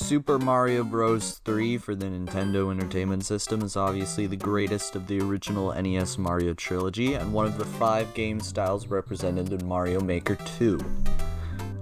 Super Mario Bros. 3 for the Nintendo Entertainment System is obviously the greatest of the original NES Mario trilogy, and one of the 5 game styles represented in Mario Maker 2.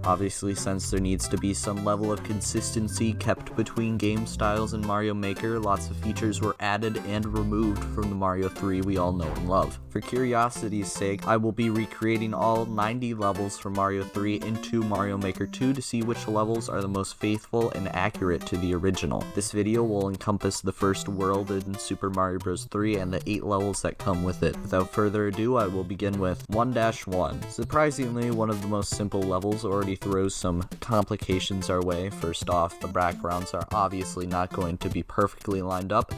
Obviously, since there needs to be some level of consistency kept between game styles in Mario Maker, lots of features were added and removed from the Mario 3 we all know and love. For curiosity's sake, I will be recreating all 90 levels from Mario 3 into Mario Maker 2 to see which levels are the most faithful and accurate to the original. This video will encompass the first world in Super Mario Bros. 3 and the 8 levels that come with it. Without further ado, I will begin with 1-1. Surprisingly, one of the most simple levels already throws some complications our way. First off, the backgrounds are obviously not going to be perfectly lined up,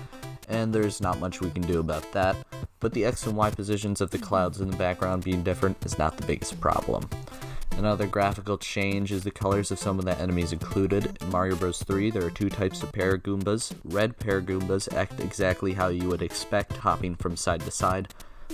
and there's not much we can do about that, but the X and Y positions of the clouds in the background being different is not the biggest problem. Another graphical change is the colors of some of the enemies included. In Mario Bros. 3, there are 2 types of Paragoombas. Red Paragoombas act exactly how you would expect, hopping from side to side,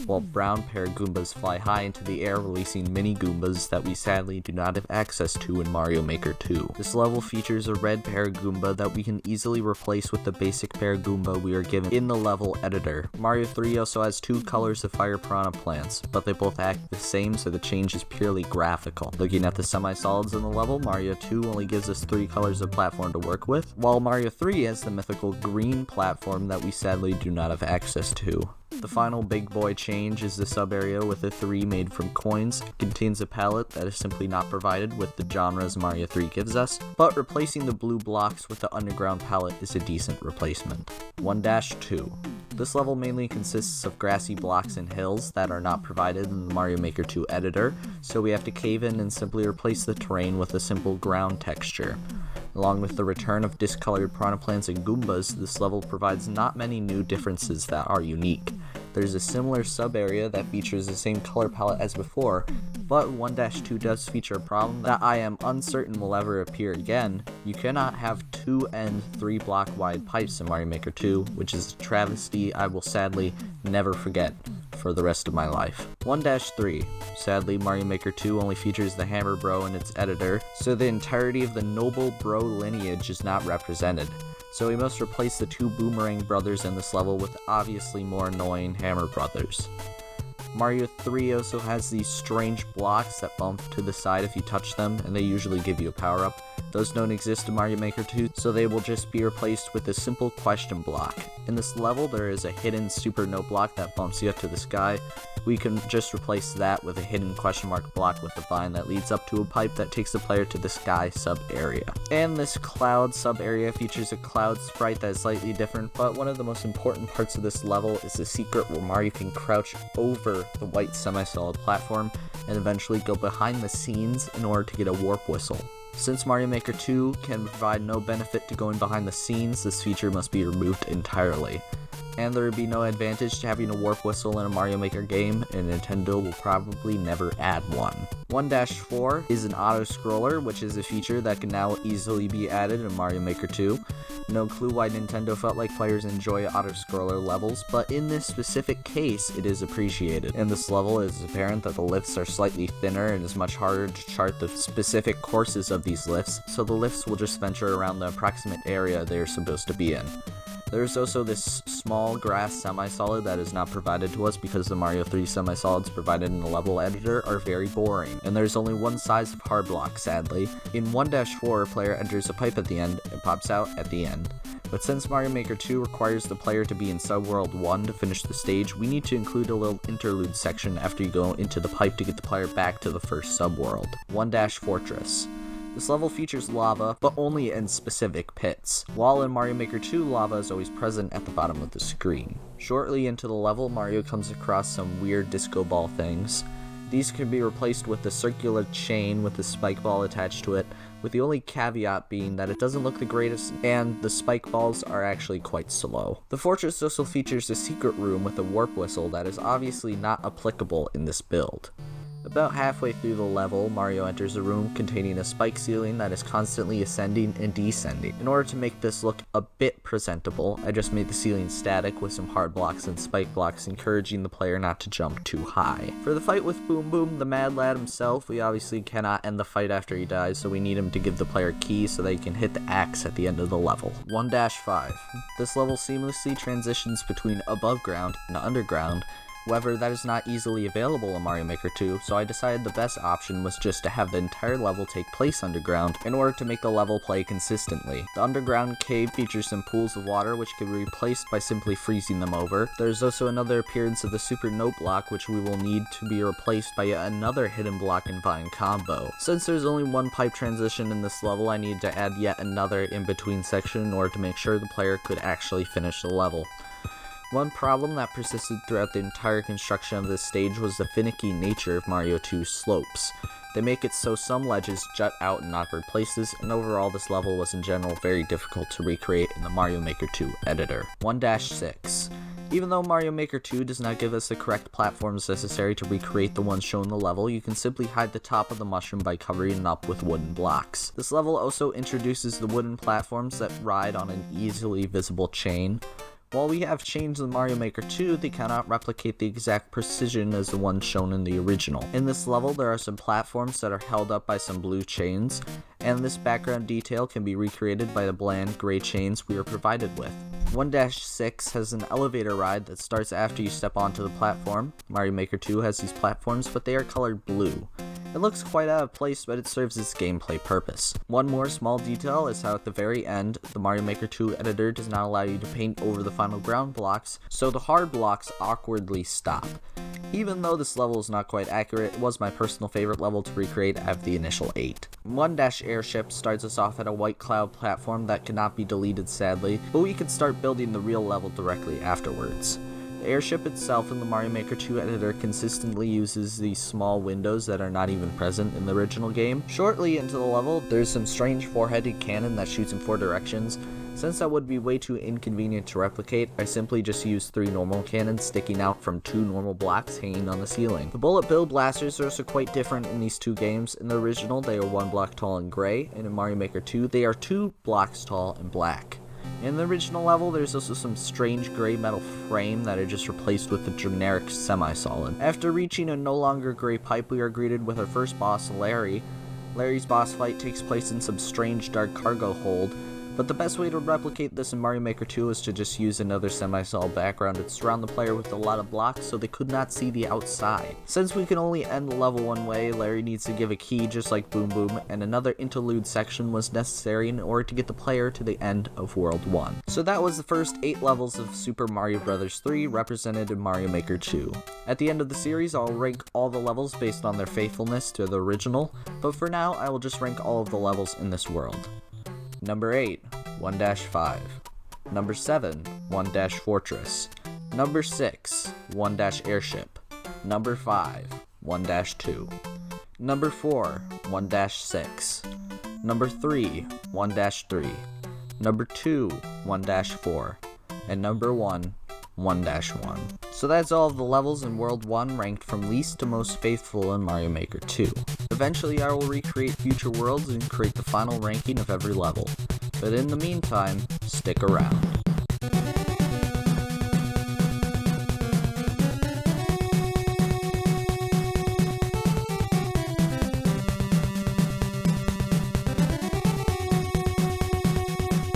while brown Paragoombas fly high into the air, releasing mini Goombas that we sadly do not have access to in Mario Maker 2. This level features a red Paragoomba that we can easily replace with the basic Paragoomba we are given in the level editor. Mario 3 also has 2 colors of fire piranha plants, but they both act the same, so the change is purely graphical. Looking at the semi-solids in the level, Mario 2 only gives us 3 colors of platform to work with, while Mario 3 has the mythical green platform that we sadly do not have access to. The final big boy change is the sub-area with the 3 made from coins. It contains a palette that is simply not provided with the genres Mario 3 gives us, but replacing the blue blocks with the underground palette is a decent replacement. 1-2. This level mainly consists of grassy blocks and hills that are not provided in the Mario Maker 2 editor, so we have to cave in and simply replace the terrain with a simple ground texture. Along with the return of discolored piranha plants and Goombas, this level provides not many new differences that are unique. There's a similar sub-area that features the same color palette as before, but 1-2 does feature a problem that I am uncertain will ever appear again. You cannot have 2 and 3 block wide pipes in Mario Maker 2, which is a travesty I will sadly never forget for the rest of my life. 1-3. Sadly, Mario Maker 2 only features the Hammer Bro in its editor, so the entirety of the Noble Bro lineage is not represented. So we must replace the 2 Boomerang brothers in this level with obviously more annoying Hammer brothers. Mario 3 also has these strange blocks that bump to the side if you touch them, and they usually give you a power-up. Those don't exist in Mario Maker 2, so they will just be replaced with a simple question block. In this level, there is a hidden super note block that bumps you up to the sky. We can just replace that with a hidden question mark block with a vine that leads up to a pipe that takes the player to the sky sub-area. And this cloud sub-area features a cloud sprite that is slightly different, but one of the most important parts of this level is the secret where Mario can crouch over the white semi-solid platform and eventually go behind the scenes in order to get a warp whistle. Since Mario Maker 2 can provide no benefit to going behind the scenes, this feature must be removed entirely. And there would be no advantage to having a warp whistle in a Mario Maker game, and Nintendo will probably never add one. 1-4 is an auto-scroller, which is a feature that can now easily be added in Mario Maker 2. No clue why Nintendo felt like players enjoy auto-scroller levels, but in this specific case, it is appreciated. In this level, it is apparent that the lifts are slightly thinner and it is much harder to chart the specific courses of these lifts, so the lifts will just venture around the approximate area they are supposed to be in. There's also this small grass semi-solid that is not provided to us because the Mario 3 semi-solids provided in the level editor are very boring, and there's only one size of hard block, sadly. In 1-4, a player enters a pipe at the end and pops out at the end. But since Mario Maker 2 requires the player to be in Subworld 1 to finish the stage, we need to include a little interlude section after you go into the pipe to get the player back to the first subworld. 1-Fortress. This level features lava, but only in specific pits, while in Mario Maker 2, lava is always present at the bottom of the screen. Shortly into the level, Mario comes across some weird disco ball things. These can be replaced with a circular chain with a spike ball attached to it, with the only caveat being that it doesn't look the greatest and the spike balls are actually quite slow. The fortress also features a secret room with a warp whistle that is obviously not applicable in this build. About halfway through the level, Mario enters a room containing a spike ceiling that is constantly ascending and descending. In order to make this look a bit presentable, I just made the ceiling static with some hard blocks and spike blocks, encouraging the player not to jump too high. For the fight with Boom Boom, the Mad Lad himself, we obviously cannot end the fight after he dies, so we need him to give the player keys so they can hit the axe at the end of the level. 1-5. This level seamlessly transitions between above ground and underground. However, that is not easily available in Mario Maker 2, so I decided the best option was just to have the entire level take place underground in order to make the level play consistently. The underground cave features some pools of water which can be replaced by simply freezing them over. There's also another appearance of the Super Note block which we will need to be replaced by yet another hidden block and vine combo. Since there's only one pipe transition in this level, I needed to add yet another in-between section in order to make sure the player could actually finish the level. One problem that persisted throughout the entire construction of this stage was the finicky nature of Mario 2's slopes. They make it so some ledges jut out in awkward places, and overall this level was in general very difficult to recreate in the Mario Maker 2 editor. 1-6. Even though Mario Maker 2 does not give us the correct platforms necessary to recreate the ones shown in the level, you can simply hide the top of the mushroom by covering it up with wooden blocks. This level also introduces the wooden platforms that ride on an easily visible chain. While we have chains in Mario Maker 2, they cannot replicate the exact precision as the ones shown in the original. In this level, there are some platforms that are held up by some blue chains, and this background detail can be recreated by the bland gray chains we are provided with. 1-6 has an elevator ride that starts after you step onto the platform. Mario Maker 2 has these platforms, but they are colored blue. It looks quite out of place, but it serves its gameplay purpose. One more small detail is how at the very end, the Mario Maker 2 editor does not allow you to paint over the final ground blocks, so the hard blocks awkwardly stop. Even though this level is not quite accurate, it was my personal favorite level to recreate out of the initial 8. 1-Airship starts us off at a white cloud platform that cannot be deleted sadly, but we can start building the real level directly afterwards. The airship itself in the Mario Maker 2 editor consistently uses these small windows that are not even present in the original game. Shortly into the level, there's some strange four-headed cannon that shoots in 4 directions. Since that would be way too inconvenient to replicate, I simply just used 3 normal cannons sticking out from 2 normal blocks hanging on the ceiling. The bullet bill blasters are also quite different in these 2 games. In the original, they are 1 block tall and gray, and in Mario Maker 2, they are 2 blocks tall and black. In the original level, there's also some strange gray metal frame that are just replaced with a generic semi-solid. After reaching a no longer gray pipe, we are greeted with our first boss, Larry. Larry's boss fight takes place in some strange dark cargo hold, but the best way to replicate this in Mario Maker 2 is to just use another semi-solid background and surround the player with a lot of blocks so they could not see the outside. Since we can only end the level one way, Larry needs to give a key just like Boom Boom, and another interlude section was necessary in order to get the player to the end of World 1. So that was the first 8 levels of Super Mario Bros. 3 represented in Mario Maker 2. At the end of the series, I'll rank all the levels based on their faithfulness to the original, but for now, I will just rank all of the levels in this world. Number 8, 1-5. Number 7, 1-Fortress. Number 6, 1-Airship. Number 5, 1-2. Number 4, 1-6. Number 3, 1-3. Number 2, 1-4. And number 1, 1-1. So that's all of the levels in World 1 ranked from least to most faithful in Mario Maker 2. Eventually I will recreate future worlds and create the final ranking of every level. But in the meantime, stick around.